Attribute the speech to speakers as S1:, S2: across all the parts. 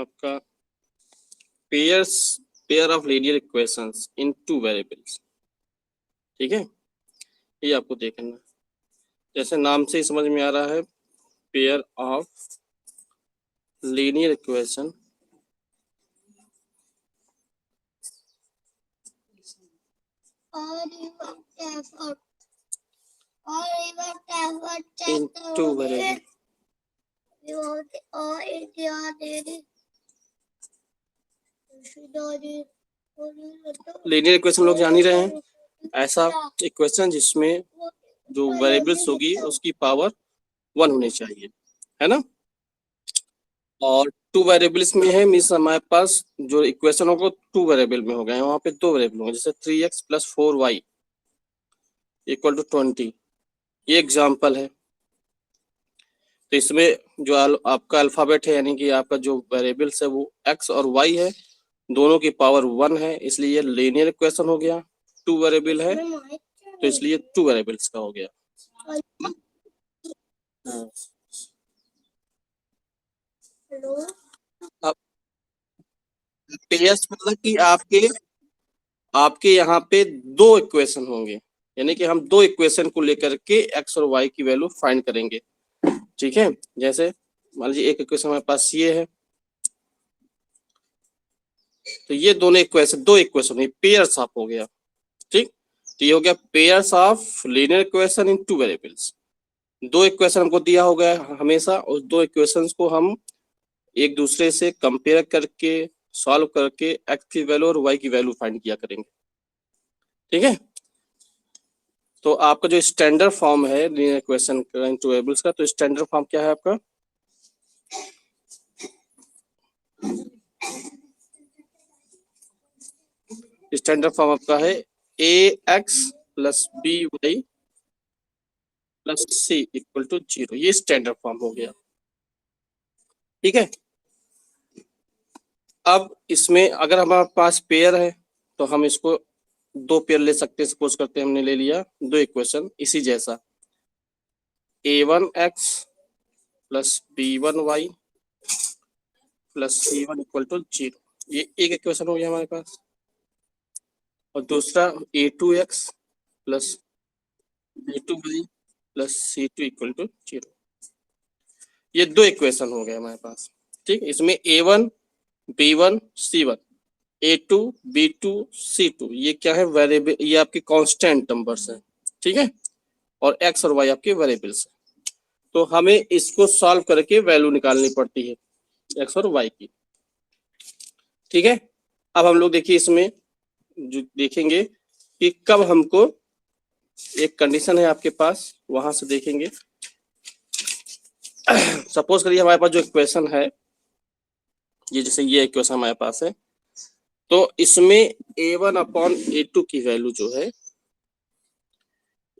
S1: आपका pair of linear equations in two variables. ठीक है, ये आपको देखना है। जैसे नाम से ही समझ में आ रहा है, pair of linear equation in two variable. Linear equation लोग जान ही रहे हैं, ऐसा इक्वेशन जिसमें जो वेरिएबल्स होगी उसकी पावर 1 होनी चाहिए, है ना। और टू वेरिएबल्स में है, मीन्स हमारे पास जो इक्वेशन होगा टू वेरिएबल में हो गए, वहाँ पे दो वेरिएबल होंगे, जैसे 3x + 4y = 20। ये एग्जाम्पल है। तो इसमें जो आपका अल्फाबेट है, यानी कि आपका जो वेरिएबल्स है वो x और y है, दोनों की पावर 1 है, इसलिए ये लीनियर इक्वेशन हो गया। टू वेरिएबल है तो इसलिए टू वेरिएबल्स का हो गया। अब पेयर्स मतलब कि आपके यहाँ पे दो इक्वेशन होंगे, यानी कि हम दो इक्वेशन को लेकर के x और y की वैल्यू फाइंड करेंगे। ठीक है, जैसे मान लीजिए एक इक्वेशन हमारे पास ये है, तो ये दोनों इक्वेशन दो इक्वेशन पेयर्स ऑफ हो गया। ठीक, तो ये हो गया pairs of linear equation in two variables. दो इक्वेशन हमको दिया हो गया हमेशा, और दो इक्वेशंस को हम एक दूसरे से कंपेयर करके सॉल्व करके x की वैल्यू और y की वैल्यू फाइंड किया करेंगे। ठीक है, तो आपका जो स्टैंडर्ड फॉर्म है linear equation in two variables का, तो स्टैंडर्ड फॉर्म क्या है आपका? स्टैंडर्ड फॉर्म आपका है ax + by + c = 0। ये स्टैंडर्ड फॉर्म हो गया। ठीक है, अब इसमें अगर हमारे पास पेयर है तो हम इसको दो पेयर ले सकते हैं। सपोज करते हैं हमने ले लिया दो इक्वेशन इसी जैसा, a1x + b1y + c1 = 0। ये एक इक्वेशन हो गया हमारे पास। और दूसरा a2x + b2y + c2 = 0। ये दो इक्वेशन हो गए हमारे पास। ठीक, इसमें a1 b1 c1 a2 b2 c2 ये क्या है? वेरिएबल, ये आपके कांस्टेंट नंबर्स हैं। ठीक है, और x और y आपके वेरिएबल्स हैं। तो हमें इसको सॉल्व करके वैल्यू निकालनी पड़ती है x और y की। ठीक है, अब हम लोग देखिए इसमें जो देखेंगे कि कब हमको, एक कंडीशन है आपके पास, वहां से देखेंगे। सपोज करिए हमारे पास जो इक्वेशन है ये, जैसे ये इक्वेशन हमारे पास है, तो इसमें a1/a2 की वैल्यू जो है,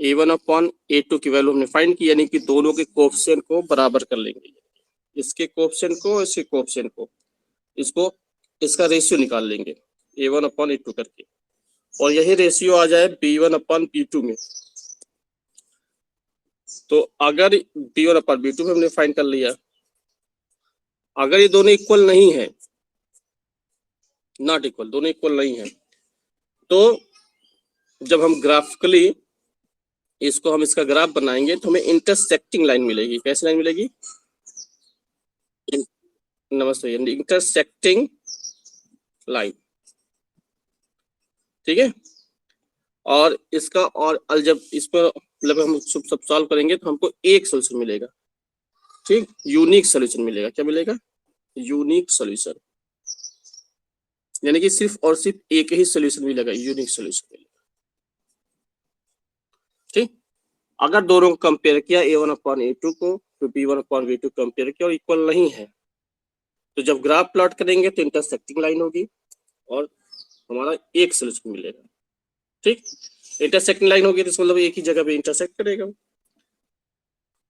S1: a1/a2 की वैल्यू हमने फाइंड की, यानी कि दोनों के कोएफिशिएंट को बराबर कर लेंगे। इसके कोएफिशिएंट को, इसके कोएफिशिएंट को, इसको इसका रेशियो निकाल लेंगे a1/a2 करके, और यही रेशियो आ जाए b1/b2 में। तो अगर b1/b2 में हमने फाइंड कर लिया, अगर ये दोनों इक्वल नहीं है, नॉट इक्वल, दोनों इक्वल नहीं है, तो जब हम ग्राफिकली इसको हम इसका ग्राफ बनाएंगे तो हमें इंटरसेक्टिंग लाइन मिलेगी। कैसी लाइन मिलेगी? नमस्ते, इंटरसेक्टिंग लाइन। ठीक है, और इसका और जब इस पर मतलब हम सब सॉल्व करेंगे तो हमको एक सोल्यूशन मिलेगा। ठीक, यूनिक सोल्यूशन मिलेगा। क्या मिलेगा? यूनिक सोल्यूशन, यानी कि सिर्फ और सिर्फ एक ही सोल्यूशन मिलेगा, यूनिक सोल्यूशन मिलेगा। ठीक, अगर दोनों को कंपेयर किया a1/a2 को, तो b1/b2 कंपेयर किया और इक्वल नहीं है, तो जब ग्राफ प्लॉट करेंगे तो इंटरसेक्टिंग लाइन होगी और हमारा एक सोल्यूशन मिलेगा। ठीक, इंटरसेक्टिंग लाइन होगी तो मतलब एक ही जगह पे इंटरसेक्ट करेगा।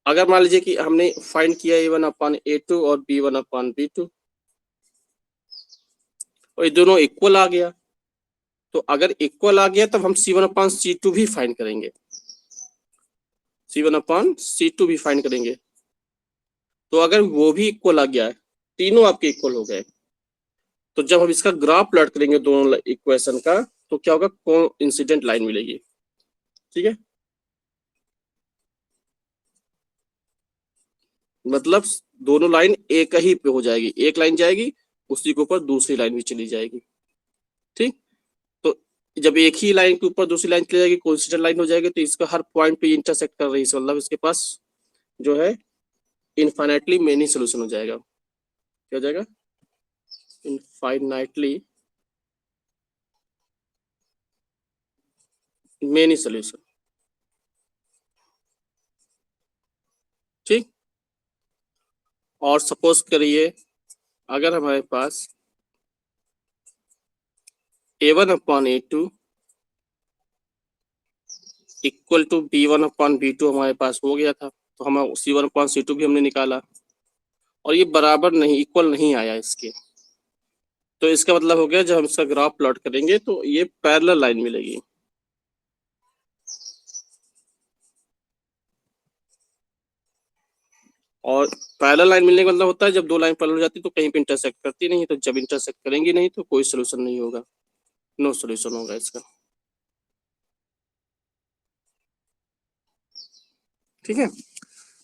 S1: अगर मान लीजिए कि हमने फाइंड किया a1/a2 और b1/b2 और ये दोनों इक्वल आ गया, तो अगर इक्वल आ गया तब हम c1/c2 भी फाइंड करेंगे, c1/c2 भी फाइंड करेंगे। तो अगर वो भी इक्वल आ गया, तीनों आपके इक्वल हो गए, तो जब हम इसका ग्राफ प्लॉट करेंगे दोनों इक्वेशन का, तो क्या होगा, कोइंसिडेंट लाइन मिलेगी। ठीक है, मतलब दोनों लाइन एक ही पे हो जाएगी, एक लाइन जाएगी उसी के ऊपर दूसरी लाइन भी चली जाएगी। ठीक, तो जब एक ही लाइन के ऊपर दूसरी लाइन चली जाएगी, कोइंसिडेंट लाइन हो जाएगी, तो इसका हर पॉइंट पे इंटरसेक्ट कर रही है, मतलब इसके पास जो है इनफाइनाइटली मेनी सोल्यूशन हो जाएगा। क्या हो जाएगा, इनफाइनाइटली मेनी सोल्यूशन। ठीक, और सपोज करिए अगर हमारे पास a1/a2 इक्वल टू b1/b2 हमारे पास हो गया था, तो हम c1/c2 भी हमने निकाला, और ये बराबर नहीं, इक्वल नहीं आया इसके, तो इसका मतलब हो गया जब हम इसका ग्राफ प्लॉट करेंगे तो ये पैरेलल लाइन मिलेगी। और पैरेलल लाइन मिलने का मतलब होता है जब दो लाइन पैरेलल हो जाती है तो कहीं पे इंटरसेक्ट करती नहीं, तो जब इंटरसेक्ट करेंगी नहीं तो कोई सोल्यूशन नहीं होगा, नो सोल्यूशन होगा इसका। ठीक है,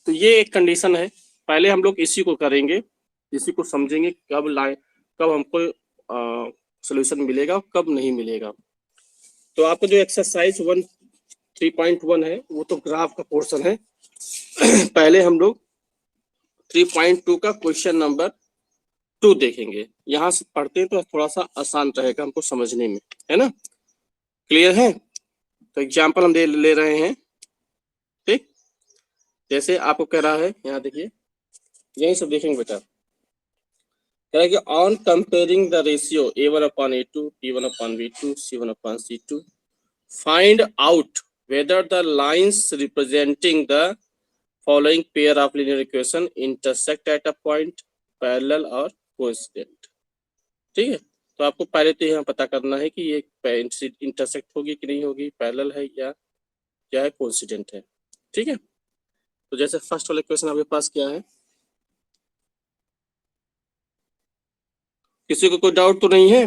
S1: तो ये एक कंडीशन है। पहले हम लोग इसी को करेंगे, इसी को समझेंगे कब लाइन, कब हमको सोल्यूशन मिलेगा और कब नहीं मिलेगा। तो आपको जो एक्सरसाइज 3.1 है वो तो ग्राफ का पोर्शन है। पहले हम लोग 3.2 का क्वेश्चन नंबर 2 देखेंगे। यहाँ से पढ़ते हैं तो थोड़ा सा आसान रहेगा हमको समझने में, है ना, क्लियर है। तो एग्जाम्पल हम ले रहे हैं। ठीक, जैसे आपको कह रहा है, यहाँ देखिए, यही सब देखेंगे बेटा। कह रहा है कि on comparing the ratio a1/a2 b1/b2 c1/c2 find out whether the lines representing the following pair of linear equation intersect at a point, parallel और coincident। ठीक है, तो आपको पहले तो यहाँ पता करना है कि ये इंटरसेक्ट होगी कि नहीं होगी, पैरेलल है या क्या है, कोइंसिडेंट है। ठीक है, तो जैसे फर्स्ट वाला इक्वेशन आपके पास क्या है, किसी को कोई डाउट तो नहीं है।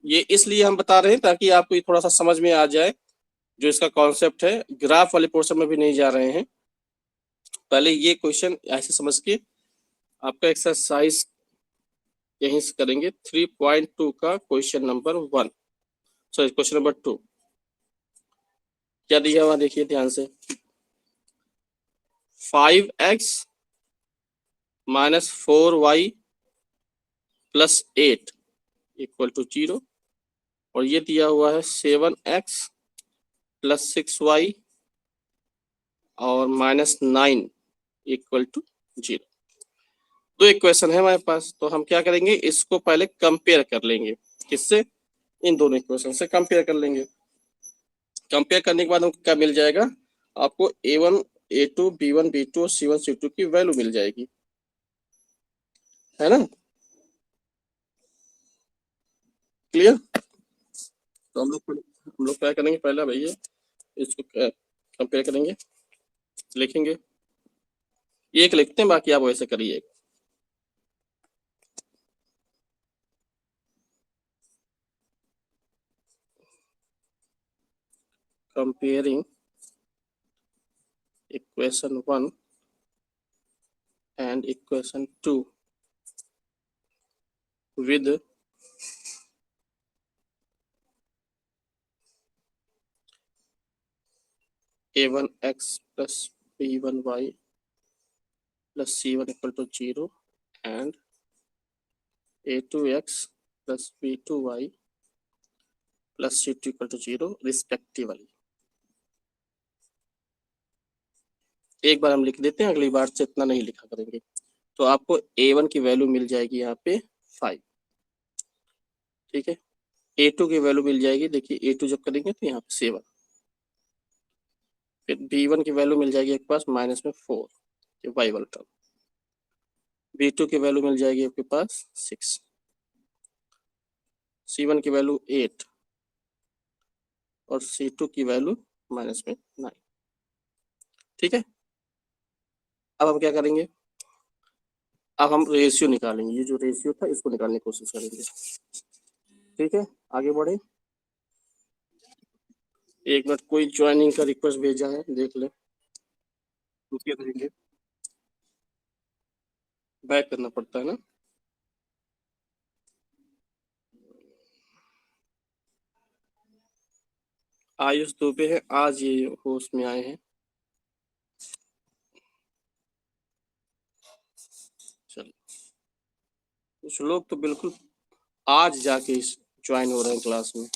S1: ये इसलिए हम बता रहे हैं ताकि आपको ये थोड़ा सा समझ में आ जाए, जो इसका कॉन्सेप्ट है। ग्राफ वाले पोर्शन में भी नहीं जा रहे हैं, पहले ये क्वेश्चन ऐसे समझ के आपका एक्सरसाइज यहीं से करेंगे। 3.2 का question number 1, sorry question number 2 क्या दिया हुआ देखिए ध्यान से। 5x - 4y + 8 = 0, और ये दिया हुआ है 7x + 6y और -9 = 0। दो इक्वेशन है हमारे पास, तो हम क्या करेंगे, इसको पहले कंपेयर कर लेंगे। किससे, इन दोनों इक्वेशन से कंपेयर कर लेंगे। कंपेयर करने के बाद हमको क्या मिल जाएगा, आपको a1 a2 b1 b2 और c1 c2 की वैल्यू मिल जाएगी, है ना, क्लियर। तो हम लोग क्या करेंगे, पहले भैया इसको कंपेयर करेंगे, लिखेंगे, एक लिखते हैं, बाकी आप वैसे करिए। Comparing equation 1 and equation 2 with a1x plus b1y plus c1 = 0 and a2x plus b2y plus c2 = 0 respectively. एक बार हम लिख देते हैं, अगली बार से इतना नहीं लिखा करेंगे। तो आपको a1 की वैल्यू मिल जाएगी यहाँ पे 5, ठीक है, a2 की वैल्यू मिल जाएगी, देखिए a2 जब करेंगे तो यहाँ पे 7, फिर b1 की वैल्यू मिल जाएगी आपके पास -4, ये y वाला टर्म, b2 की वैल्यू मिल जाएगी आपके पास 6, c1 की वैल्यू 8 और c2 की वैल्यू -9। ठीक है, अब हम क्या करेंगे, अब हम रेशियो निकालेंगे, ये जो रेशियो था इसको निकालने की कोशिश करेंगे। ठीक है, आगे बढ़े। एक मिनट, कोई ज्वाइनिंग का रिक्वेस्ट भेजा है, देख ले। रुकिए करेंगे, बैक करना पड़ता है ना। आयुष दुबे है, आज ये होश में आए हैं। चलो, कुछ लोग तो बिल्कुल आज जाके ज्वाइन हो रहे हैं क्लास में।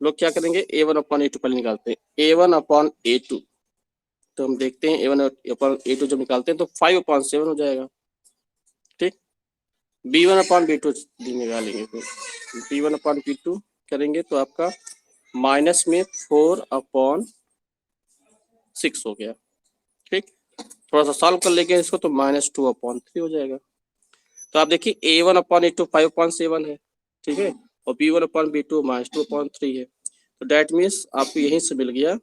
S1: लोग क्या करेंगे, A1 अपॉन A2 पहले निकालते हैं। A1 अपॉन A2, तो हम देखते हैं A1 अपॉन A2 जब निकालते हैं तो 5 अपॉन 7 हो जाएगा। ठीक, B1 अपॉन B2 निकालेंगे, तो B1 अपॉन B2 करेंगे तो आपका माइनस में 4 अपॉन 6 हो गया। ठीक, थोड़ा सा सॉल्व कर लेंगे इसको तो -2 अपॉन 3 हो जाएगा। तो आप देखिए A1 अपॉन A2 5 अपॉन 7 है, ठीक है, और B1 अपॉन B2 -2 अपॉन 3 है। तो डेट मीन्स आपको यहीं से मिल गया,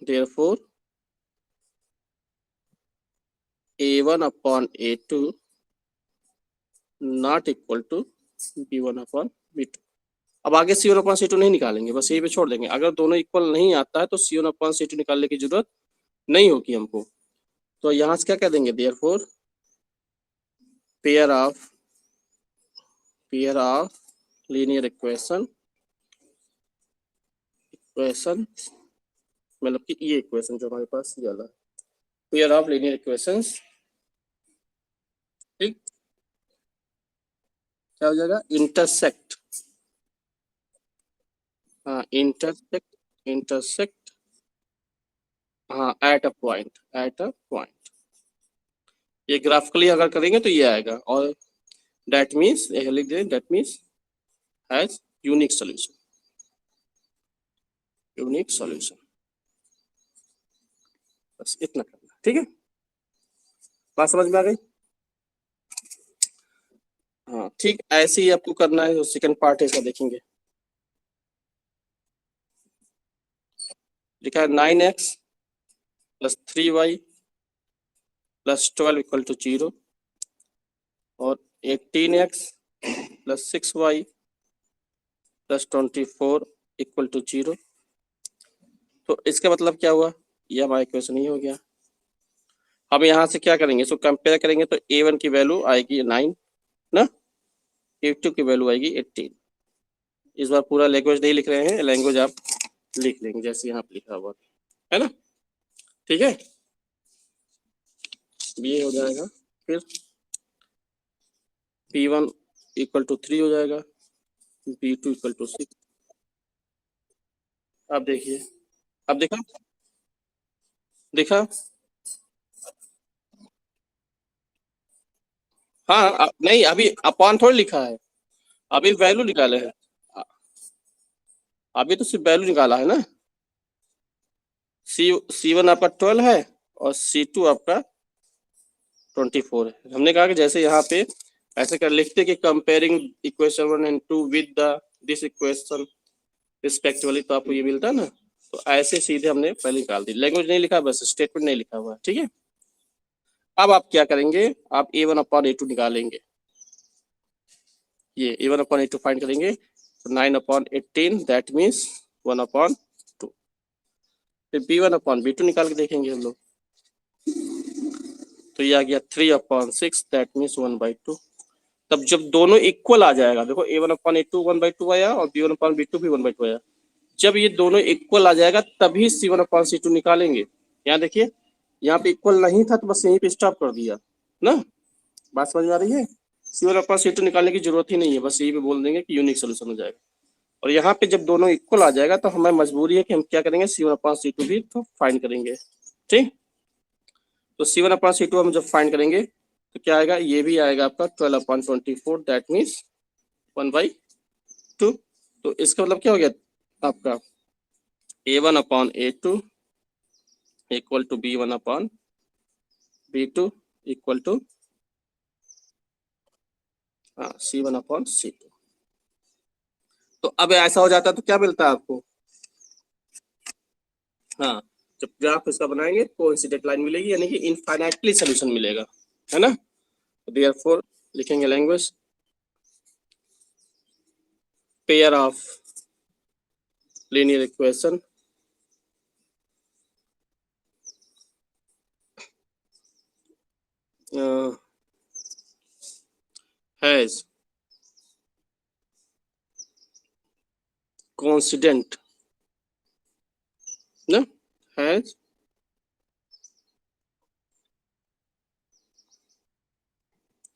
S1: therefore A1 upon A2 not equal to B1 upon B2। अब आगे C1 अपॉन C2 नहीं निकालेंगे, बस यही पे छोड़ देंगे। अगर दोनों इक्वल नहीं आता है तो C1 अपॉन C2 निकालने की जरूरत नहीं होगी हमको। तो यहाँ से क्या कह देंगे, therefore pair of linear equation मतलब कि ये इक्वेशन जो हमारे पास ये वाला पेयर ऑफ लीनियर इक्वेशंस। ठीक, क्या हो जाएगा, इंटरसेक्ट, हाँ इंटरसेक्ट, हाँ एट अ पॉइंट। ये ग्राफिकली अगर करेंगे तो ये आएगा, और दैट मीन्स लिख दें, that means has unique solution, बस इतना करना। ठीक है, बात समझ में आ गई। हाँ ठीक, ऐसे ही आपको करना है। तो सेकंड पार्ट है इसका, देखेंगे। लिखा है 9x plus 3y plus 12 equal to 0 और 18x plus 6y plus 24 equal to 0। तो इसका मतलब क्या हुआ, ये हमारा इक्वेशन ही हो गया। अब यहाँ से क्या करेंगे, इसको कंपेयर करेंगे तो A1 की वैल्यू आएगी 9 ना, A2 की वैल्यू आएगी 18। इस बार पूरा लैंग्वेज नहीं लिख रहे हैं, लैंग्वेज आप लिख लेंगे जैसे यहाँ पे लिखा हुआ है ना। ठीक है, ये हो जाएगा, फिर P1 इक्वल टू 3 हो जाएगा, P2 इक्वल टू 6। अब देखिए, अब देखा देखा, हाँ नहीं, अभी अपॉन थोड़ी लिखा है, अभी वैल्यू निकाले हैं, अभी तो सिर्फ वैल्यू निकाला है ना। C1 आपका 12 है और C2 आपका 24 है। हमने कहा कि जैसे यहाँ पे ऐसे कर लिखते कि comparing equation 1 and 2 with the this equation respectively, तो आपको ये मिलता है ना। तो ऐसे सीधे हमने पहले निकाल दी, लैंग्वेज नहीं लिखा, बस स्टेटमेंट नहीं लिखा हुआ है। ठीक है, अब आप क्या करेंगे, आप A1 अपॉन A2 निकालेंगे, ये A1 अपॉन A2 फाइंड करेंगे, तो 9 अपॉन 18 दैट मीन्स 1 अपॉन 2। फिर B1 अपॉन B2 निकाल के देखेंगे हम लोग, तो ये आ गया 3 अपॉन 6 दैट मीन्स 1/2। तब जब दोनों इक्वल आ जाएगा, देखो A1 अपॉन A2 1/2 आया और B1 अपॉन B2 भी 1/2 आया, जब ये दोनों इक्वल आ जाएगा तभी C1 अपॉन C2 निकालेंगे। यहाँ देखिए, यहाँ पे इक्वल नहीं था तो बस यहीं पे स्टॉप कर दिया ना। बात समझ में आ रही है, C1 अपॉन C2 निकालने की जरूरत ही नहीं है, बस यहीं पे बोल देंगे कि यूनिक सोल्यूशन हो जाएगा। और यहाँ पे जब दोनों इक्वल आ जाएगा तो हमें मजबूरी है कि हम क्या करेंगे, C1 अपॉन C2 भी तो फाइंड करेंगे। ठीक, तो C1 अपॉन C2 हम जब फाइंड करेंगे तो क्या आएगा, ये भी आएगा आपका 12 अपॉन 24 दैट मीन्स 1/2। तो इसका मतलब क्या हो गया आपका, A1 upon A2 equal to B1 upon B2 equal to C1 upon C2। तो अब ऐसा हो जाता है तो क्या मिलता है आपको, हाँ जब ग्राफ इसका बनाएंगे कोइंसिडेंट लाइन मिलेगी, यानी कि इनफाइनाइटली सोल्यूशन मिलेगा, है ना। देयरफॉर लिखेंगे language pair of linear equation has coincident ना has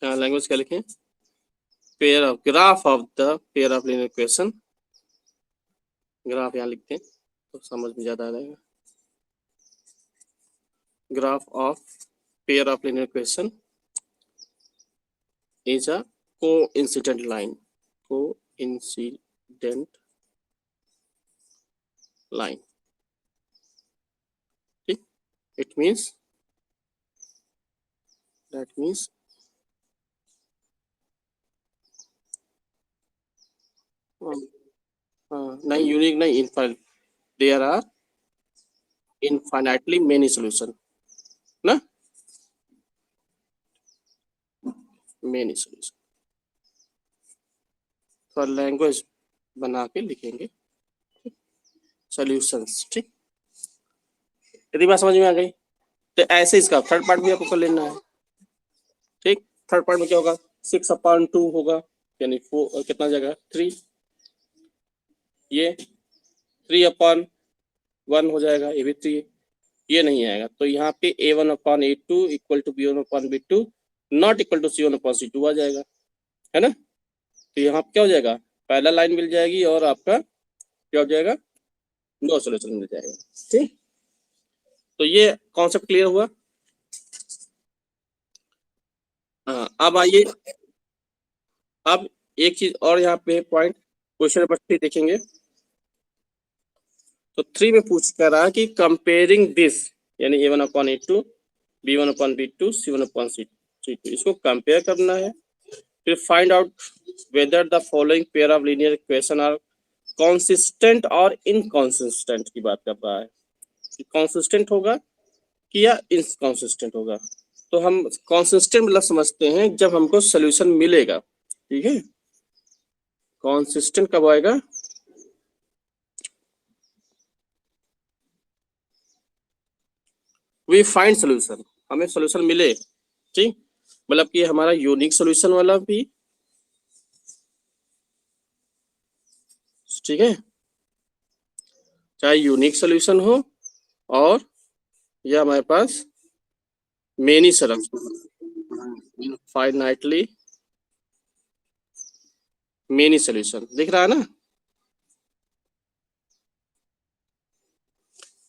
S1: लैंग्वेज क्या लिखें, pair of graph of the pair of linear equation, graph यहाँ लिखते हैं तो समझ में ज्यादा आ जाएगा। Graph of pair of linear equation is a coincident line, coincident line, okay? It means that means नहीं यूनिक नहीं infinite, there are infinitely many solution ना, मेनी सॉल्यूशन। तो लैंग्वेज बना के लिखेंगे सॉल्यूशंस, ठीक। यदि बात समझ में आ गई तो ऐसे इसका थर्ड पार्ट भी आपको कर लेना है, ठीक। थर्ड पार्ट में क्या होगा, 6/2 होगा, यानी 4 कितना जगह 3, ये 3/1 हो जाएगा, ये भी 3, ये नहीं आएगा तो यहाँ पे A1/A2 equal to B1/B2 not equal to C1/C2 आ जाएगा, है ना। तो यहाँ पे क्या हो जाएगा, पहला लाइन मिल जाएगी और आपका क्या हो जाएगा, नो सॉल्यूशन मिल जाएगा, ठीक। तो ये कॉन्सेप्ट क्लियर हुआ। हाँ अब आइए, अब एक चीज और यहाँ पे पॉइंट, क्वेश्चन नंबर 3 देखेंगे। तो 3 में पूछ कर रहा है कि कंपेयरिंग दिस, यानी A1/A2 B1/B2 C1/C2, इसको कंपेयर करना है। फिर find out whether the following pair of linear equation are consistent और इनकॉन्सिस्टेंट की बात कर रहा है, कि कॉन्सिस्टेंट होगा कि या इनकॉन्सिस्टेंट होगा। तो हम कॉन्सिस्टेंट मतलब समझते हैं जब हमको सोल्यूशन मिलेगा, ठीक है। कॉन्सिस्टेंट कब आएगा, वी फाइंड सोल्यूशन, हमें सोल्यूशन मिले, ठीक। मतलब कि हमारा यूनिक सोल्यूशन वाला भी, ठीक है, चाहे यूनिक सोल्यूशन हो और या हमारे पास many solution, infinitely many solution, दिख रहा है ना।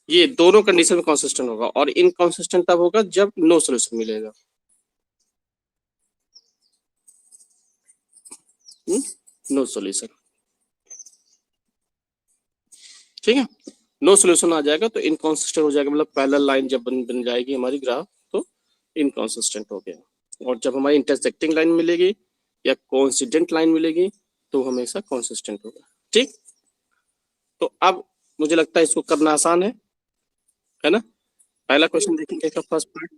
S1: ये दोनों कंडीशन में कंसिस्टेंट होगा, और इनकंसिस्टेंट तब होगा जब नो सोल्यूशन मिलेगा, नो सोल्यूशन, ठीक है। नो सोल्यूशन आ जाएगा तो इनकंसिस्टेंट हो जाएगा, मतलब पैरेलल लाइन जब बन जाएगी हमारी ग्राफ तो इनकंसिस्टेंट हो गया, और जब हमारी इंटरसेक्टिंग लाइन मिलेगी या कोइंसिडेंट लाइन मिलेगी तो हमेशा कंसिस्टेंट होगा, ठीक। तो अब मुझे लगता है इसको करना आसान है ना। पहला क्वेश्चन देखेंगे इसका फर्स्ट पार्ट,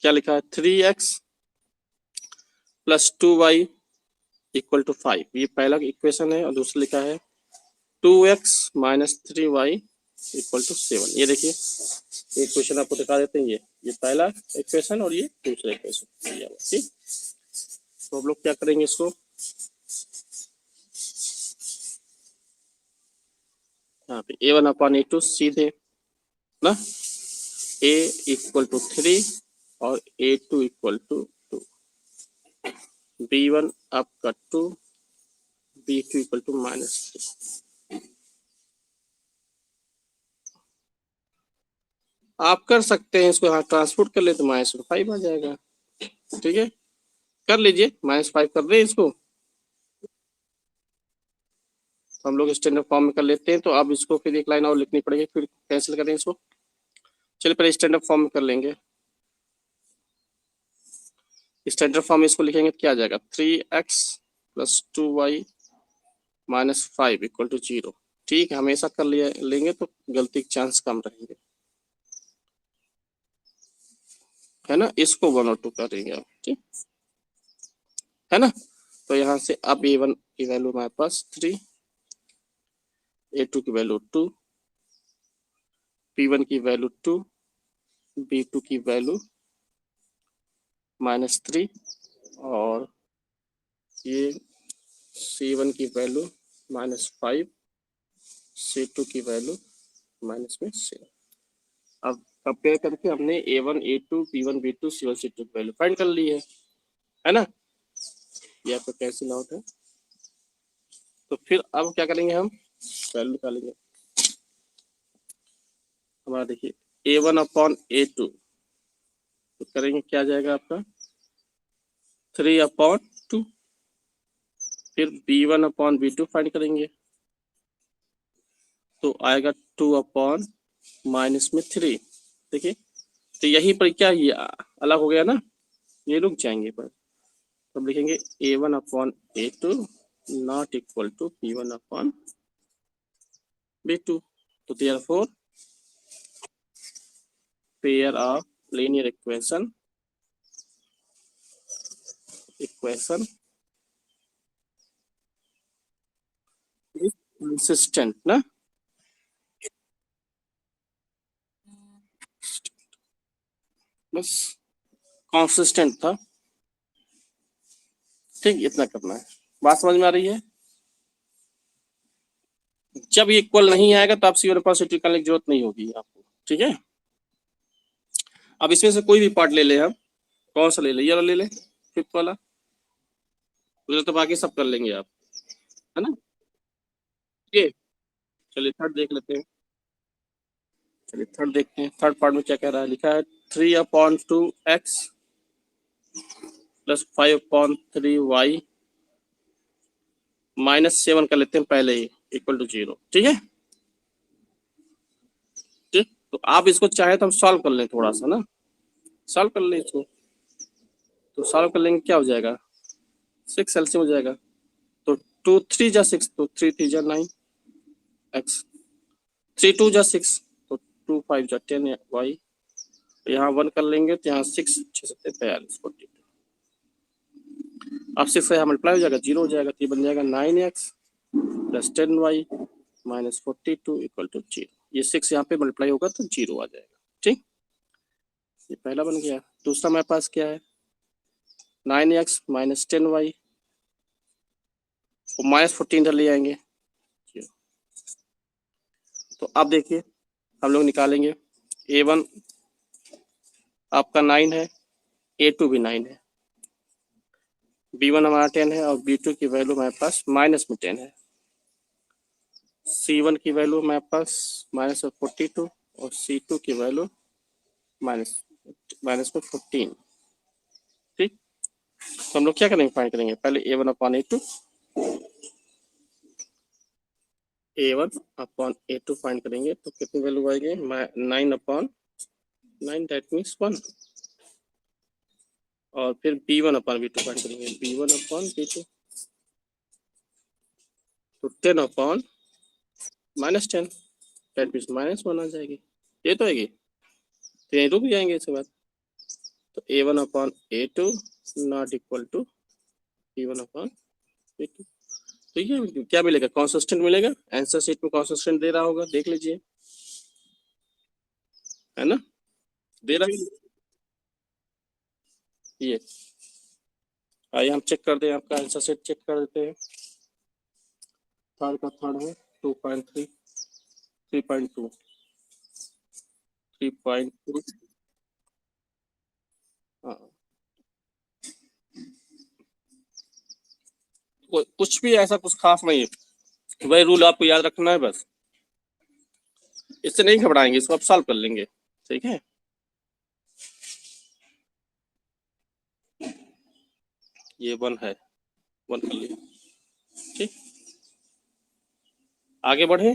S1: क्या लिखा है, 3x + 2y = 5, ये पहला इक्वेशन है। और दूसरा लिखा है 2x - 3y = 7। ये देखिए एक क्वेश्चन आपको दिखा देते हैं, ये पहला इक्वेशन और ये दूसरा इक्वेशन, ठीक। तो हम लोग क्या करेंगे इसको, यहाँ पे A1/A2 सीधे ना, A = 3 और A2 = 2, B1 आपका 2, B2 = -3। आप कर सकते हैं इसको, यहाँ ट्रांसपोर्ट कर ले तो -5 आ जाएगा, ठीक है। कर लीजिए, -5 कर रहे हैं इसको, तो हम लोग स्टैंडर्ड फॉर्म में कर लेते हैं। तो अब इसको फिर एक लाइन और लिखनी पड़ेगी, फिर कैंसिल करें इसको। चलिए पहले स्टैंडर्ड फॉर्म में कर लेंगे। स्टैंडर्ड फॉर्म में इसको लिखेंगे तो क्या आ जाएगा, 3x + 2y - 5 = 0, ठीक है। हमेशा कर लिया लेंगे तो गलती के चांस कम रहेंगे, है ना, इसको 1 और 2 करेंगे आप, ठीक है ना। तो यहाँ से अब A1 की वैल्यू हमारे पास 3, A2 की वैल्यू 2, P1 की वैल्यू 2, B2 की वैल्यू -3 और ये C1 की वैल्यू -5, C2 की वैल्यू -6। अब कंपेयर करके हमने A1, A2, P1, B2, C1, C2 की वैल्यू फाइंड कर ली है ना। ये आपका कैंसिल आउट है। तो फिर अब क्या करेंगे, हम वैल्यू निकालेंगे। हमारा देखिए A1 अपॉन A2 तो करेंगे, क्या जाएगा आपका 3 अपॉन 2। फिर B1 अपॉन B2 फाइंड करेंगे तो आएगा 2 अपॉन -3। देखिए तो यहीं पर क्या ये अलग हो गया ना, ये रुक जाएंगे पर। तो लिखेंगे A1 upon A2 not equal to P1 upon B2। तो therefore pair of linear equation is consistent ना, बस consistent था, ठीक, इतना करना है। बात समझ में आ रही है। जब ये इक्वल नहीं आएगा तो आप C1 पॉजिटिव करने की जरूरत नहीं होगी आपको, ठीक है। अब इसमें से कोई भी पार्ट ले ले, हम कौन सा ले ले, ये वाला ले ले, फिफ्थ वाला, तो बाकी सब कर लेंगे आप, है ना। ठीक है, चलिए थर्ड देख लेते हैं। चलिए थर्ड देखते हैं, थर्ड पार्ट में क्या कह रहा है। लिखा है 3 upon 2x plus 5 upon 3y -7 कर लेते हैं पहले ही, इक्वल टू 0, ठीक है। ठीक, तो आप इसको चाहे तो हम सॉल्व कर लें, थोड़ा सा ना सॉल्व कर लें इसको। तो सॉल्व कर लेंगे, क्या हो जाएगा 6 एलसीएम हो जाएगा। तो 2 3 जा 6, तो 3 3 जा 9 x, 3 2 जा 6, तो 2 5 जा 10 y, यहाँ 1 कर लेंगे तो यहाँ 6 6 7 42 42। अब 6 यहाँ मल्टीप्लाई हो जाएगा, 0 हो जाएगा, तो ये बन जाएगा 9x plus 10y -42 equal to 0। ये 6 यहाँ पे मल्टीप्लाई होगा तो 0 आ जाएगा, ठीक। ये पहला बन गया। दूसरा मेरे पास क्या है 9x - 10y और -14 इधर ले आएंगे। तो अब देखिए हम लोग निकालेंगे A1 आपका 9 है, A2 भी 9 है, B1 हमारा 10 है और B2 की वैल्यू हमारे पास -10 है, C1 की वैल्यू हमारे पास -42 और C2 की वैल्यू -14। ठीक, तो हम लोग क्या करेंगे, फाइंड करेंगे पहले A1 अपॉन A2 फाइंड करेंगे तो कितनी वैल्यू आएगी 9 अपॉन 9, दैट मीन्स 1। और फिर B1 अपॉन B2 फाइंड करेंगे, B1 अपॉन B2 तो 10 अपॉन -10, दैट मीन्स -1 आ जाएगी। ये तो आएगी, तो यहीं रुक जाएंगे इसके बाद। तो A1 upon A2 not equal to P1 upon B2। तो ये क्या मिलेगा, कॉन्सिस्टेंट मिलेगा। आंसर शीट में कॉन्सिस्टेंट दे रहा होगा, देख लीजिए, है ना, दे रहा है ये। आइए हम चेक कर दें, आपका आंसर शीट चेक कर देते हैं। थर्ड का थर्ड है 2.3, 3.2, 3.2। हाँ, कुछ भी ऐसा कुछ खास नहीं है, वही रूल आपको याद रखना है बस, इससे नहीं घबराएंगे, इसको आप सॉल्व कर लेंगे, ठीक है। ये 1 है, 1 कर लिया, ठीक। आगे बढ़े,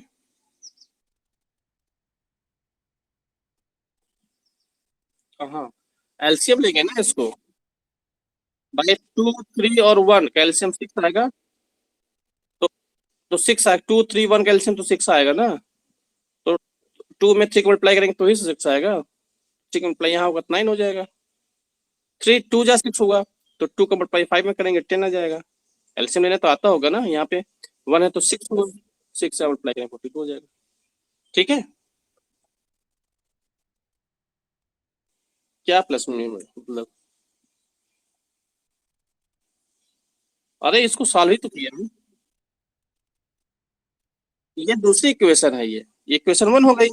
S1: हाँ एलसीएम लेंगे ना इसको, भाई 2 3 और 1 कैल्शियम 6 आएगा। तो 6 आएगा, 2 3 1 कैल्शियम तो 6 आएगा ना। तो 2 में 3 को मल्टीप्लाई करेंगे तो ही 6 आएगा, 6 मल्टीप्लाई यहाँ होगा तो 9 हो जाएगा। 3 2 जा 6 होगा, तो 2 का मल्टीप्लाई 5 में करेंगे 10 आ जाएगा। एलसीएम लेने तो आता होगा ना, यहाँ पे 1 है तो 6 होगा, 6 से मल्टीप्लाई करेंगे 42 हो जाएगा। ठीक है, क्या प्लस में मतलब, अरे इसको सॉल्व ही तो किया है। ये दूसरी इक्वेशन है, ये इक्वेशन 1 हो गई,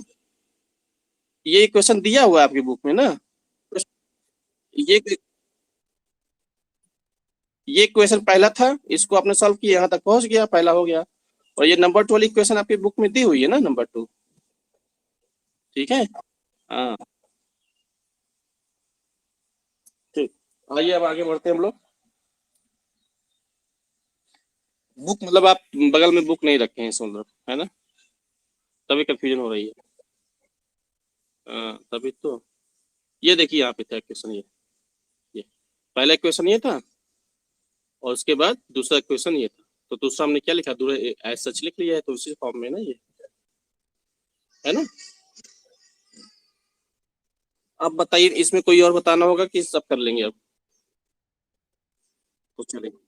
S1: ये इक्वेशन दिया हुआ है आपकी बुक में ना। ये ये इक्वेशन पहला था, इसको आपने सॉल्व किया, यहाँ तक पहुंच गया, पहला हो गया। और ये नंबर 2 वाली इक्वेशन आपकी बुक में दी हुई है ना, नंबर 2। ठीक है, हाँ ठीक। आइए अब आगे बढ़ते हैं हम लोग। बुक मतलब आप बगल में बुक नहीं रखे हैं इस मतलब, है ना, तभी कंफ्यूजन हो रही है। हाँ तभी तो। ये देखिए यहाँ पे था क्वेश्चन, ये पहला क्वेश्चन ये था, और उसके बाद दूसरा क्वेश्चन ये था। तो दूसरा हमने क्या लिखा, दूसरा एज सच लिख लिया है, तो उसी फॉर्म में ना ये, है ना। अब बताइए, इसमें कोई और बताना होगा कि सब कर लेंगे अब, तो चलेगा।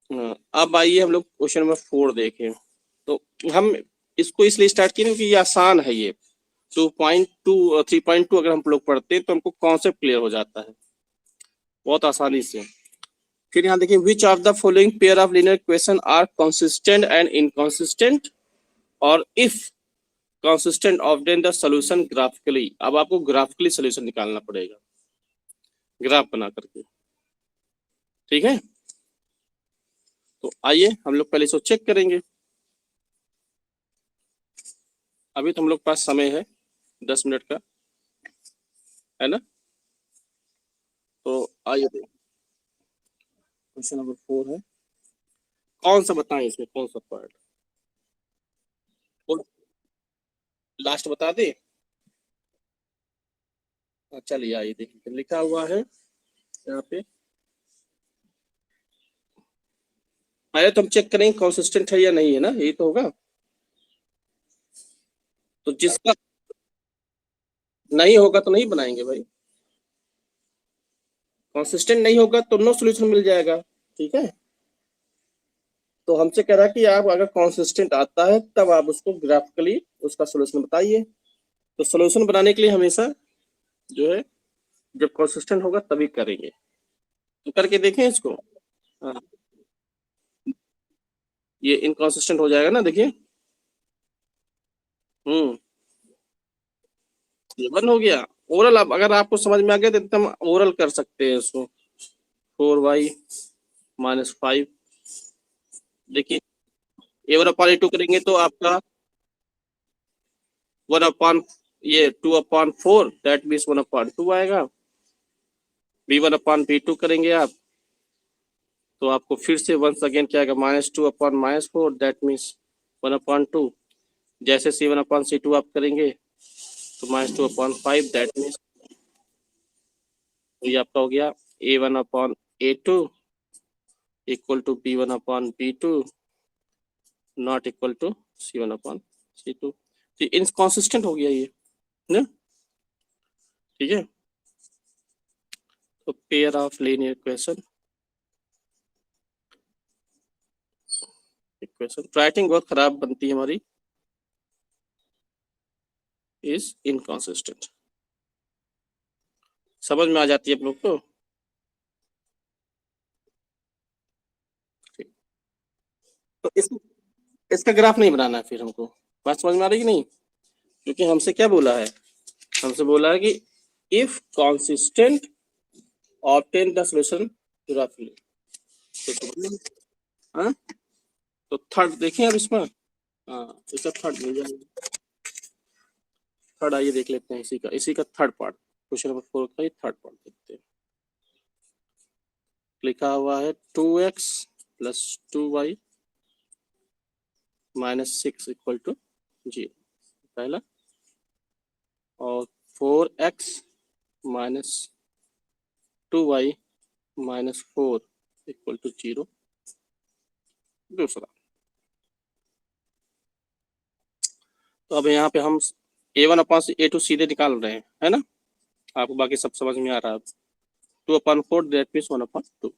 S1: हाँ, अब आइए हम लोग क्वेश्चन नंबर 4 देखें। तो हम इसको इसलिए स्टार्ट किए क्योंकि ये आसान है। ये 2.2 3.2 अगर हम लोग पढ़ते हैं तो हमको कॉन्सेप्ट क्लियर हो जाता है बहुत आसानी से। फिर यहाँ देखिए, which of the following pair of linear equation are consistent and inconsistent, और if consistent obtain the solution graphically. अब आपको ग्राफिकली सॉल्यूशन निकालना पड़ेगा, ग्राफ बना करके। ठीक है, तो आइए हम लोग पहले इसको चेक करेंगे। अभी तो हम लोग पास समय है 10 मिनट का, है ना। तो आइए, क्वेश्चन नंबर 4 है, कौन सा बताएं इसमें, कौन सा पार्ट, और लास्ट बता दे। चलिए आइए देखिए, लिखा हुआ है यहाँ पे, पहले तो हम चेक करेंगे कंसिस्टेंट है या नहीं, है ना, यही तो होगा। तो जिसका नहीं होगा तो नहीं बनाएंगे भाई, कंसिस्टेंट नहीं होगा तो नो सोल्यूशन मिल जाएगा। ठीक है, तो हमसे कह रहा है कि आप अगर कंसिस्टेंट आता है तब आप उसको ग्राफिकली उसका सोल्यूशन बताइए। तो सोल्यूशन बनाने के लिए हमेशा जो है, जब कंसिस्टेंट होगा तभी करेंगे। तो करके देखें इसको। हाँ, ये इनकंसिस्टेंट हो जाएगा ना, देखिए। हम्म, ये 1 हो गया। ओरल, अब अगर आपको समझ में आ गया तो एकदम ओरल कर सकते हैं इसको। 4y-5, देखिए ए 1/2 करेंगे तो आपका 1 ये 2/4, दैट मीन्स 1/2 आएगा। b1/b2 करेंगे आप, तो आपको फिर से वंस अगेन क्या आएगा, -2/-4, दैट मीन्स 1/2। जैसे c1/c2 आप करेंगे तो -2/5, दैट मीन्स, तो ये आपका हो गया a1/a2 equal to b1/b2 not equal to c1/c2। Inconsistent हो गया ये ना। ठीक है, तो pair of linear equation writing बहुत खराब बनती है हमारी, इज इनकॉन्सिस्टेंट। समझ में आ जाती है आप लोग को। तो इसका ग्राफ नहीं बनाना है फिर हमको, बात समझ में आ रही कि नहीं। क्योंकि हमसे क्या बोला है, हमसे बोला है कि if consistent obtain the solution graphically. हाँ, तो थर्ड देखें अब इसमें। हाँ, इसका थर्ड मिल जाएगा। थर्ड आइए देख लेते हैं, इसी का थर्ड पार्ट, क्वेश्चन नंबर 4 का ही थर्ड पार्ट देखते हैं। लिखा हुआ है 2x + 2y - 6 इक्वल टू 0, पहला। और 4x - 2y - 4 इक्वल टू 0, दूसरा। तो अब यहाँ पे हम a1/a2 सीधे निकाल रहे हैं, है ना। आपको बाकी सब समझ में आ रहा है। 2/4 दैट मीन्स 1/2।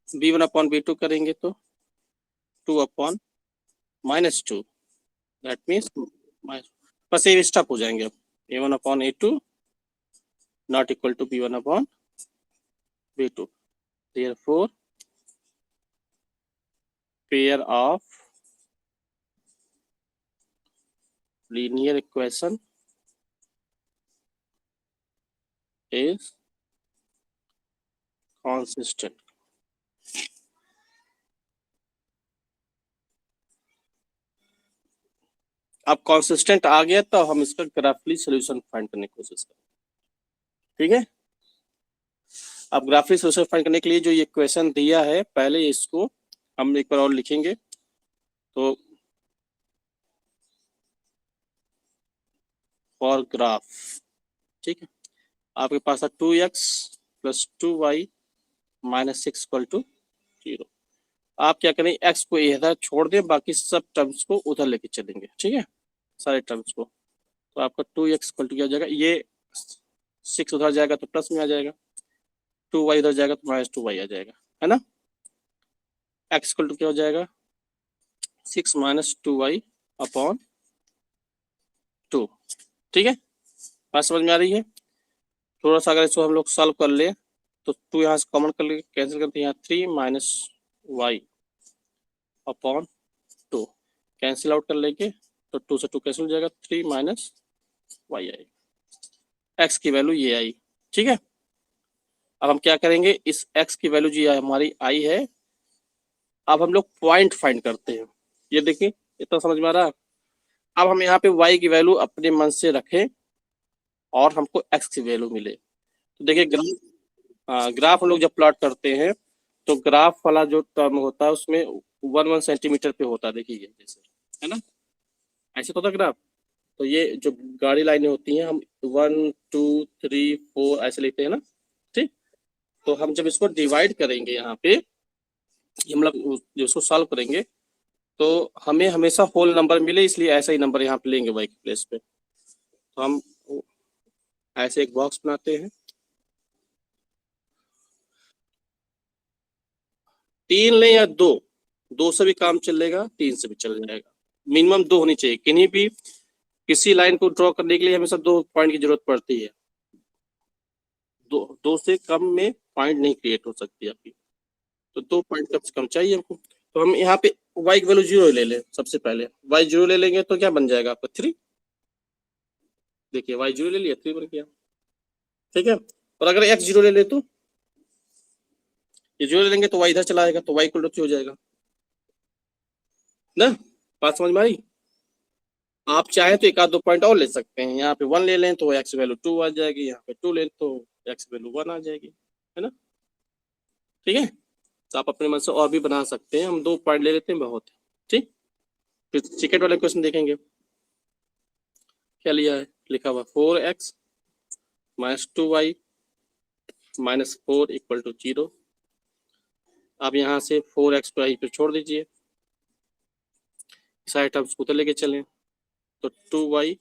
S1: b1/b2 करेंगे तो 2/-2 दैट मीन्स बस ये स्टॉप हो जाएंगे अब। a1/a2 not equal to b1/b2। therefore pair of linear equation is consistent। अब consistent आ गया तो हम इसका ग्राफिकली सॉल्यूशन फाइंड करने की कोशिश करें। ठीक है, अब ग्राफिकली सॉल्यूशन फाइंड करने के लिए जो ये इक्वेशन दिया है पहले इसको हम एक बार और लिखेंगे। तो फॉर ग्राफ, ठीक है, आपके पास है 2x + 2y - 6 = 0। आप क्या करें, x को इधर छोड़ दें, बाकी सब टर्म्स को उधर लेके चलेंगे। ठीक है, सारे टर्म्स को। तो आपका 2x = क्या हो जाएगा, ये 6 उधर जाएगा तो प्लस में आ जाएगा, 2y इधर जाएगा तो -2y आ जाएगा, है ना। x = क्या हो जाएगा, 6 - 2y/2। ठीक है, बात समझ में आ रही है। थोड़ा सा अगर इसको हम लोग सॉल्व कर ले तो 2 यहाँ से कॉमन कर ले, कैंसिल करते हैं, यहाँ 3 - y/2 कैंसिल आउट कर लेंगे तो 2 से 2 कैंसिल हो जाएगा, 3 - y आई। x की वैल्यू ये आई। ठीक है, अब हम क्या करेंगे, इस x की वैल्यू जो हमारी आई है, अब हम लोग पॉइंट फाइंड करते हैं। ये देखिए, इतना समझ में आ रहा है। अब हम यहाँ पे y की वैल्यू अपने मन से रखें और हमको x की वैल्यू मिले। तो देखिए ग्राफ हम लोग जब प्लॉट करते हैं तो ग्राफ वाला जो टर्म होता है उसमें 1 सेंटीमीटर पे होता है। देखिए जैसे, है ना, ऐसे तो होता ग्राफ। तो ये जो गाड़ी लाइनें होती हैं, हम 1 2 3 4 ऐसे लेते हैं ना। ठीक, तो हम जब इसको डिवाइड करेंगे यहाँ पे, मतलब जो इसको सॉल्व करेंगे तो हमें हमेशा होल नंबर मिले, इसलिए ऐसा ही नंबर यहाँ पे लेंगे y के प्लेस पे। तो हम ऐसे एक बॉक्स बनाते हैं, 3 लें या 2, 2 से भी काम चलेगा, 3 से भी चल जाएगा। मिनिमम 2 होनी चाहिए। किन्हीं भी किसी लाइन को ड्रॉ करने के लिए हमेशा 2 पॉइंट की जरूरत पड़ती है। 2 से कम में पॉइंट नहीं क्रिएट हो सकती आपकी, तो 2 पॉइंट कम से कम चाहिए हमको। तो हम यहाँ पे y की वैल्यू 0 ले लें। सबसे पहले y 0 ले लेंगे तो क्या बन जाएगा आपका 3। देखिए y 0 ले लिया, 3 बन गया। ठीक है, और अगर x 0 ले ले तो ये 0 ले लेंगे तो y इधर चला आएगा, तो y = 3 हो जाएगा ना। बात समझ में आई। आप चाहे तो एक आध 2 पॉइंट और ले सकते हैं। यहाँ पे 1 ले लें तो x वैल्यू 2 आ जाएगी, यहाँ पे 2 ले तो x वैल्यू 1 आ जाएगी, है ना। ठीक है, तो आप अपने मन से और भी बना सकते हैं। हम 2 पॉइंट ले लेते हैं, बहुत है। ठीक, फिर सेकंड वाला क्वेश्चन देखेंगे। क्या लिया है, लिखा हुआ 4x - 2y - 4 = 0। अब यहाँ से 4x को यहीं पे छोड़ दीजिए, सारे टर्म्स को उधर लेके चलें तो 2y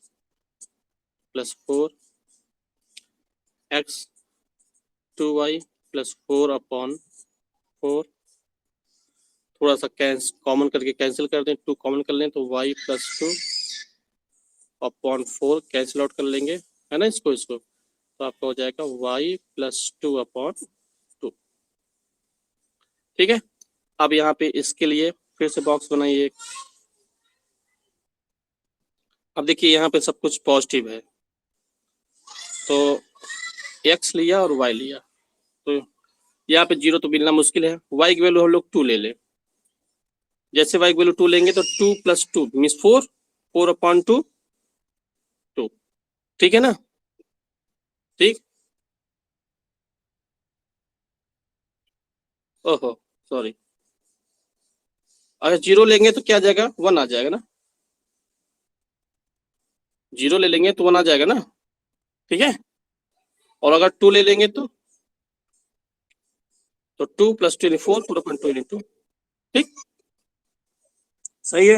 S1: + 4x 2y + 4/4, थोड़ा सा कॉमन करके कैंसिल कर दें, 2 कॉमन कर लें तो y + 2/4 कैंसिल आउट कर लेंगे, है ना, इसको तो आपका हो जाएगा y + 2/2। ठीक है, अब यहाँ पे इसके लिए फिर से बॉक्स बनाइए। अब देखिए यहाँ पे सब कुछ पॉजिटिव है, तो x लिया और y लिया, तो यहाँ पे 0 तो मिलना मुश्किल है। y की वैल्यू हम लोग 2 ले लें। जैसे y की वैल्यू 2 लेंगे तो 2 + 2 मीन्स 4, 4/2, 2। ठीक है ना, ठीक। ओहो सॉरी, अगर 0 लेंगे तो क्या आ जाएगा, 1 आ जाएगा ना। 0 ले लेंगे तो 1 आ जाएगा ना। ठीक है, और अगर 2 ले लेंगे तो 2 + 2 4, 4/2 ठीक, सही है।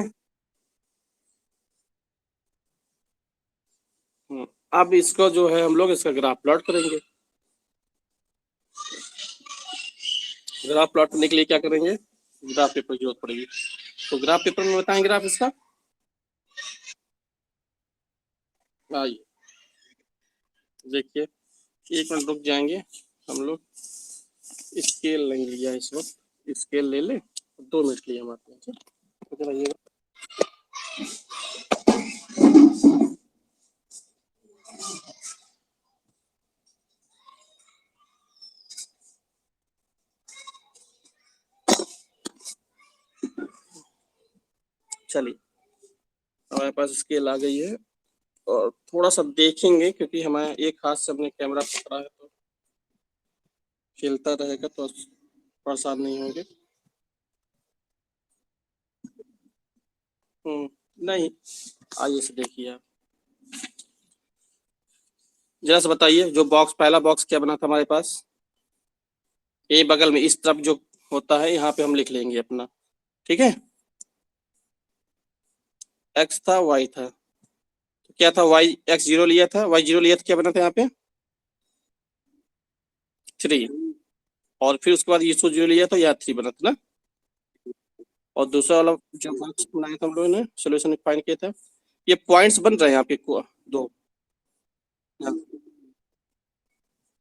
S1: अब इसको जो है हम लोग इसका ग्राफ प्लॉट करेंगे। ग्राफ प्लॉट करने के लिए क्या करेंगे, ग्राफ पेपर की जरूरत पड़ेगी। तो ग्राफ पेपर में बताएं ग्राफ इसका, आइए देखिए, एक मिनट रुक जाएंगे हम लोग, स्केल नहीं लिया इस वक्त, स्केल ले ले, 2 मिनट लिए हम आते हैं। रहिएगा। चलिए हमारे पास स्केल आ गई है, और थोड़ा सा देखेंगे क्योंकि हमारे एक हाथ से हमने कैमरा पकड़ा है तो खेलता रहेगा तो परेशान नहीं होंगे। नहीं, आइए से देखिए आप, जरा से बताइए, जो बॉक्स पहला बॉक्स क्या बना था हमारे पास, ए बगल में इस तरफ जो होता है यहाँ पे हम लिख लेंगे अपना, ठीक है। एक्स था वाई था, तो क्या था, वाई एक्स 0 लिया था, वाई 0 लिया था, क्या बना था यहाँ पे 3, और फिर उसके बाद इसको 0 लिया तो यहाँ 3 बना था ना। और दूसरा वाला जो बॉक्स बनाया था हम लोगों ने, सोल्यूशन फाइंड किया था, ये पॉइंट्स बन रहे हैं यहाँ पे दो। हाँ।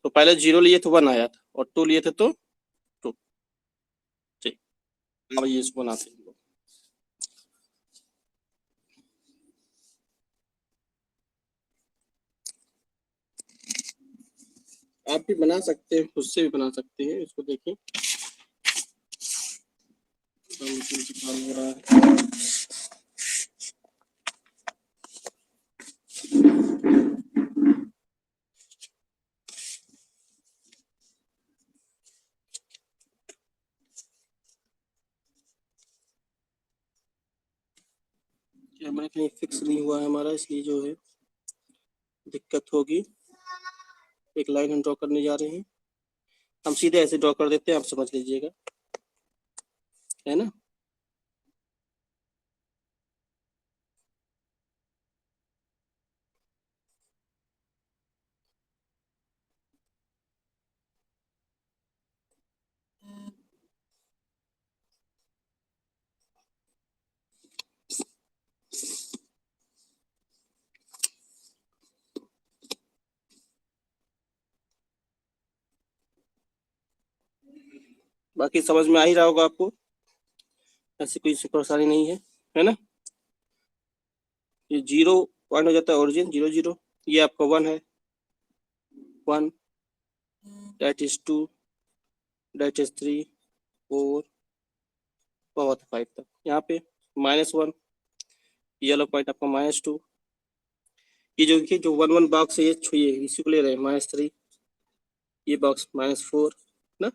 S1: तो पहले 0 लिए तो 1 आया था, और 2 लिए थे तो 2। ठीक, अब ये इसको बनाते हैं। आप भी बना सकते हैं, खुद से भी बना सकते हैं, इसको देखिए काम हो रहा है। कैमरा कहीं फिक्स नहीं हुआ है हमारा, इसलिए जो है दिक्कत होगी। एक लाइन हम ड्रॉ करने जा रहे हैं, हम सीधे ऐसे ड्रॉ कर देते हैं, आप समझ लीजिएगा, है ना। बाकी समझ में आ ही रहा होगा आपको, ऐसी कोई परेशानी नहीं है ना। ये 0 पॉइंट हो जाता है ओरिजिन, 0 0, ये आपका 1 है, 1, दैट इज 2, दैट इज 3, 4, बहुत 5 तक। यहाँ पे -1, ये वाला पॉइंट आपका -2, ये जो देखिए जो 1 1 बॉक्स है ये छुइए, इसी को ले रहे हैं -3, ये बॉक्स -4 ना,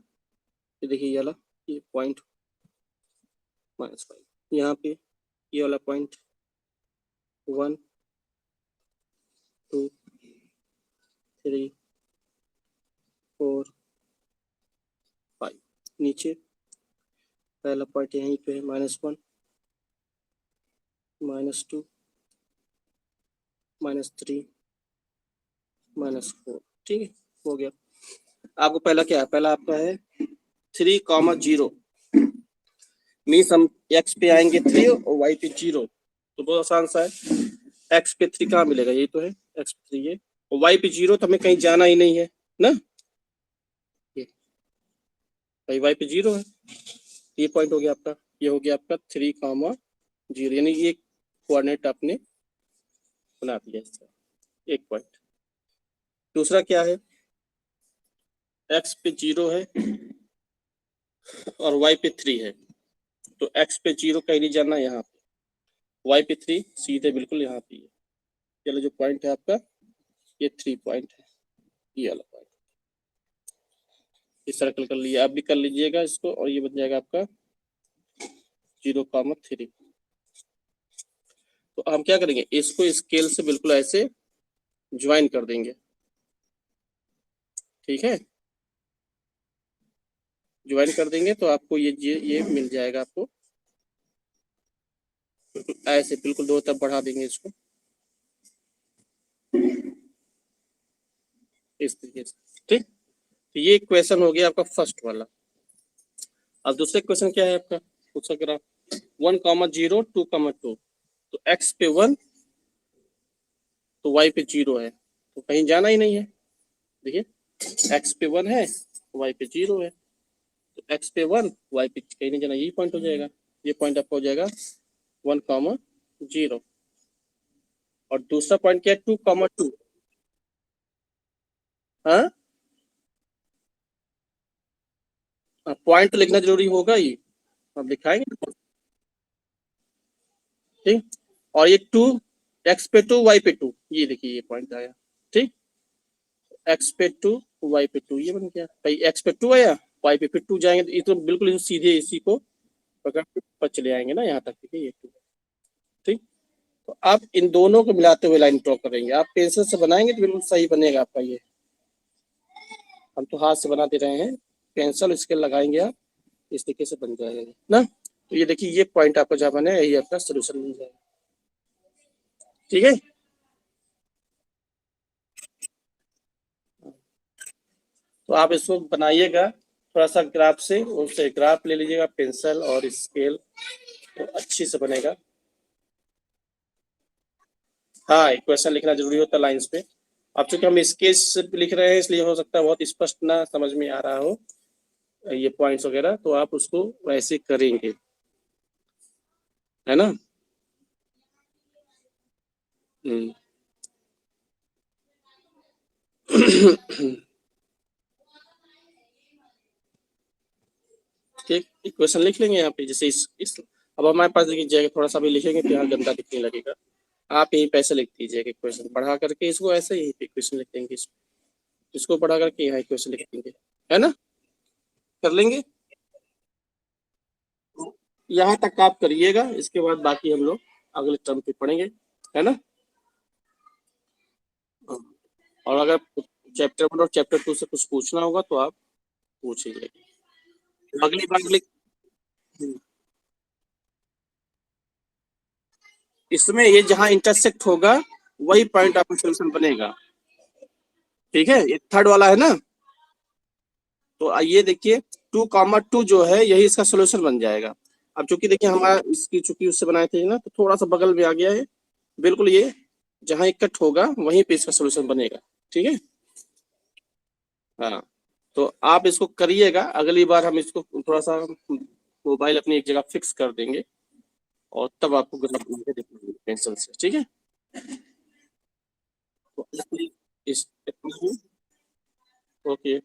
S1: ये देखिए ये वाला, ये पॉइंट -5, यहाँ पे ये वाला पॉइंट 1 2 3 4 5, नीचे पहला पॉइंट यहीं पे है -1 -2 -3 -4, ठीक है, हो गया। आपको पहला क्या है, पहला आपका है 3, 0, मीन्स हम एक्स पे आएंगे 3 और वाई पे 0, तो बहुत आसान सा है। एक्स पे 3 कहाँ मिलेगा, यही तो है, एक्स पे 3 है, और वाई पे 0 तो हमें कहीं जाना ही नहीं है ना, ये भाई वाई पे 0 है, ये पॉइंट हो गया आपका, ये हो गया आपका 3, 0, यानी ये कोऑर्डिनेट आपने बना दिया इसका, एक पॉइंट। दूसरा क्या है, एक्स पे 0 है और वाई पे 3 है, तो एक्स पे 0 कहीं नहीं जाना, यहाँ पे वाई पे 3 सीधे बिल्कुल यहाँ पे है। चलो जो पॉइंट है आपका ये 3 पॉइंट है, ये वाला पॉइंट, ये सर्कल कर लिया, आप भी कर लीजिएगा इसको, और ये बन जाएगा आपका 0, 3। तो हम क्या करेंगे, इसको स्केल से बिल्कुल ऐसे ज्वाइन कर देंगे, ठीक है, ज्वाइन कर देंगे तो आपको ये मिल जाएगा आपको, ऐसे बिल्कुल दो तरफ बढ़ा देंगे इसको इस तरीके से, ठीक। तो ये क्वेश्चन हो गया आपका फर्स्ट वाला। अब दूसरे क्वेश्चन क्या है आपका, पूछा ग्राफ 1,0 2,2, तो x पे 1 तो y पे 0 है, तो कहीं जाना ही नहीं है। देखिए x पे 1 है, y पे 0 है, तो x पे 1 y पे कहीं नहीं जाना, यही पॉइंट हो जाएगा। ये पॉइंट आपका हो जाएगा 1,0। और दूसरा पॉइंट क्या है 2,2। हाँ पॉइंट तो लिखना जरूरी होगा ही, अब दिखाएंगे। ठीक, और ये 2 x पे 2 y पे 2, ये देखिए ये पॉइंट आया। ठीक, x पे 2 y पे 2, ये बन गया भाई। x पे 2 आया, y पे फिर 2 जाएंगे, तो ये तो बिल्कुल सीधे इसी को पकड़ के ऊपर चले आएंगे ना यहाँ तक। ठीक है ये 2। ठीक, तो आप इन दोनों को मिलाते हुए लाइन ड्रॉ करेंगे। आप पेंसिल से बनाएंगे तो बिल्कुल सही बनेगा आपका ये, हम तो हाथ से बना दे रहे हैं। पेंसिल स्केल लगाएंगे आप, इस तरीके से बन जाएगा ना। तो ये देखिए ये पॉइंट आपका जहाँ बने, यही आपका सोल्यूशन मिल जाएगा। ठीक है, तो आप इसको बनाइएगा थोड़ा सा ग्राफ से, उससे ग्राफ ले लीजिएगा पेंसिल और स्केल, तो अच्छी से बनेगा। हाँ इक्वेशन लिखना जरूरी होता है लाइंस पे। अब चूंकि हम स्केच से लिख रहे हैं इसलिए हो सकता है बहुत स्पष्ट ना समझ में आ रहा हो ये पॉइंट्स वगैरह, तो आप उसको वैसे करेंगे, है ना। ठीक, इक्वेशन लिख लेंगे यहाँ पे, जैसे इस अब हमारे पास देखिए जगह थोड़ा सा भी लिखेंगे तो यहाँ गंदा दिखने लगेगा। आप यहीं पैसे लिख दीजिएगा, इक्वेशन बढ़ा करके इसको ऐसे ही इक्वेशन लिख देंगे, इसको बढ़ा करके यहाँ इक्वेशन लिख देंगे, है ना। कर लेंगे, यहाँ तक आप करिएगा, इसके बाद बाकी हम लोग अगले टर्म पे पढ़ेंगे, है ना। और अगर चैप्टर 1 और चैप्टर 2 से कुछ पूछना होगा तो आप पूछिए अगली बार। इसमें ये जहाँ इंटरसेक्ट होगा वही पॉइंट आपका सोल्यूशन बनेगा। ठीक है, ये थर्ड वाला है ना, तो आइए देखिए 2,2 जो है यही इसका सोल्यूशन बन जाएगा। अब चूंकि देखिए हमारा इसकी चूंकि उससे बनाए थे ना, तो थोड़ा सा बगल में आ गया है, बिल्कुल ये जहाँ एक कट होगा वहीं पे इसका सोल्यूशन बनेगा। ठीक है, हाँ, तो आप इसको करिएगा, अगली बार हम इसको थोड़ा सा मोबाइल अपनी एक जगह फिक्स कर देंगे और तब आपको ग्राफ बना के दिखाएंगे पेंसिल से। ठीक है, तो इस ओके।